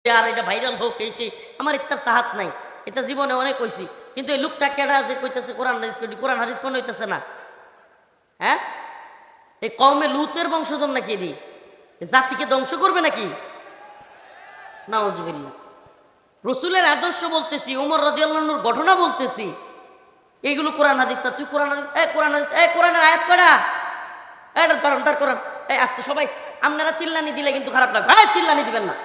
আর এটা ভাইরাল হোক এসে আমার ইত্যার সাহাত নাই, এটা জীবনে অনেক কইছি। কিন্তু এই লোকটা কেডা যে কইতেছে কোরআন হাদিস করি, কোরআন হাদিস মনে হইতেছে না। হ্যাঁ, এই কওমে লুতের বংশধর নাকি? এদি জাতিকে ধ্বংস করবে নাকি? নাউজুবিল্লাহ। রসুলের আদর্শ বলতেছি, ওমর রাদিয়াল্লাহু আনহুর ঘটনা বলতেছি, এইগুলো কোরআন হাদিস না। তুই কোরআন হাদিস, কোরআন হাদিস, কোরআনের আয়াত কয়টা? এটা ধরেন তার কোরআন। আজকে সবাই আপনারা চিল্লানি দিলে কিন্তু খারাপ লাগবে। চিল্লানি দিবেন না।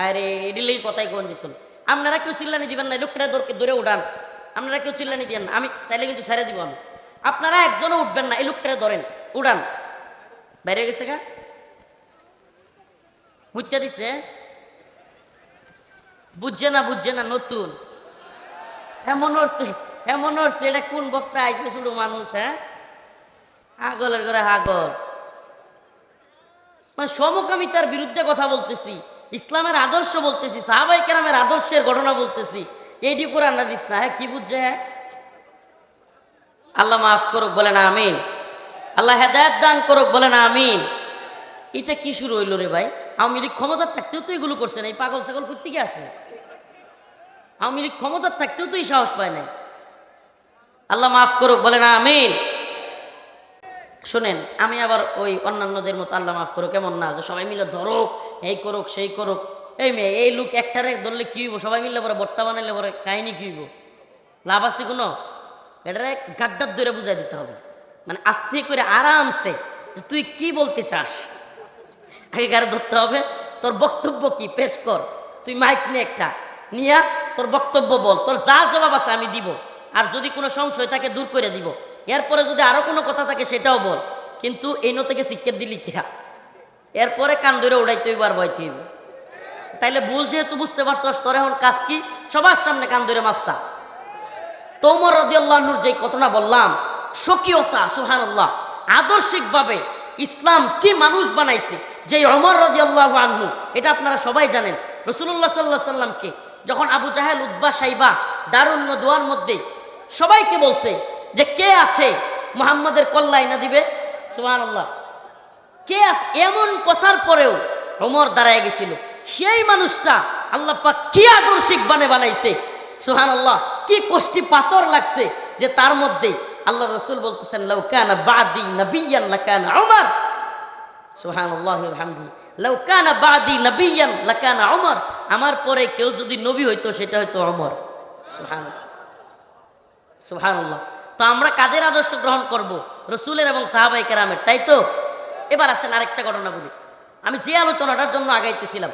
আরে এডিলেই কথাই কোন যেত। আপনারা কেউ চিল্লানি দিবেন না, লোকটা ধরে উঠান। আপনারা কেউ চিল্লানি দিবেন না, আমি তাইলে কিন্তু ছেড়ে দিব আমি। আপনারা একজনও উঠবেন না, এই লোকটা ধরেন উড়ান। বাইরে গেছে গা, বুঝতে দিছে? বুঝছে না নতুন এমন হচ্ছে এটা কোন বক্তা আইছে? শুধু মানুষ। হ্যাঁ, হাগলের ঘরে হাগল। মানে সমকামিতার বিরুদ্ধে কথা বলতেছি, ইসলামের আদর্শ বলতেছি, সাহাবায়ে কেরামের আদর্শের ঘটনা বলতেছি। এইটি কোরআন হাদিস না। হ্যাঁ, কি বুঝছে? হ্যাঁ, আল্লাহ মাফ করুক, বলেন আমিন। আল্লাহ হেদায়েত দান করুক, বলেন আমিন। এটা কি শুরু হইল রে ভাই? আওয়ামী লীগ ক্ষমতার থাকতেও তো এগুলো করছে না। এই পাগল ছাগল কোত্থেকে আসে? আওয়ামী লীগ ক্ষমতার থাকতেও তো এই সাহস পায় নাই। আল্লাহ মাফ করুক, বলেন আমিন। শোনেন, আমি আবার ওই অন্যান্যদের মতো আল্লাহ মাফ করুক কেমন না, যে সবাই মিলে ধরো, এই করুক সেই করুক। এই মেয়ে, এই লোক একটারে ধরলে কি হইব? সবাই মিললে পরে বর্তা বানাইলে পরে কাহিনী কি হইব? লাভ আছে কোনো? এটারে গাড্ডার ধরে বুঝাই দিতে হবে, মানে আস্তে করে আরামসে, যে তুই কি বলতে চাস আগে গাড়ি ধরতে হবে। তোর বক্তব্য কি পেশ কর। তুই মাইক নিয়ে একটা নিয়া তোর বক্তব্য বল, তোর যা জবাব আছে আমি দিব। আর যদি কোনো সংশয় থাকে দূর করে দিব। এরপরে যদি আরো কোনো কথা থাকে সেটাও বল। কিন্তু এই থেকে শিক্ষা দিলি কিয়া, এরপরে কান ধরে উড়াইতে হইব আর বইতে হইব। তাইলে ভুল যেহেতু বুঝতে পারছস, তোর এখন কাজ কি? সবার সামনে কান ধরে মাফসা। তো ওমর রাদিয়াল্লাহু আনহুর যে ঘটনা বললাম, স্বকীয়তা, সুবহানাল্লাহ, আদর্শিকভাবে ইসলাম কি মানুষ বানাইছে যে ওমর রাদিয়াল্লাহু আনহু, এটা আপনারা সবাই জানেন। রাসূলুল্লাহ সাল্লাল্লাহু আলাইহি সাল্লামকে যখন আবু জাহেল, উতবা, সাইবা দারুন নদওয়ার মধ্যে সবাইকে বলছে যে কে আছে মুহাম্মাদের কল্যাণ না দিবে, সুবহানাল্লাহ, কে আছে, এমন কথার পরেও ওমর দাঁড়ায় গেছিল। সেই মানুষটা আল্লাহ পাক কি আদর্শিক বানাইছে, সুবহানাল্লাহ, কি কষ্টি পাথর লাগছে যে তার মধ্যে আল্লাহ রাসূল বলতেছেন লাউ কানা বাদি নাবিয়ান লাকানা উমর, সুবহানাল্লাহি ওয়া বিহামদিহি, লাউ কানা বাদি নাবিয়ান লাকানা উমর, আমার পরে কেউ যদি নবী হইতো সেটা হয়তো ওমর। সুবহানাল্লাহ, সুবহানাল্লাহ। তো আমরা কাদের আদর্শ গ্রহণ করব? রাসূলের এবং সাহাবায়ে কেরামের, তাই তো? এবার আসেন আরেকটা ঘটনা বলি। আমি যে আলোচনাটার জন্য আগাইতেছিলাম,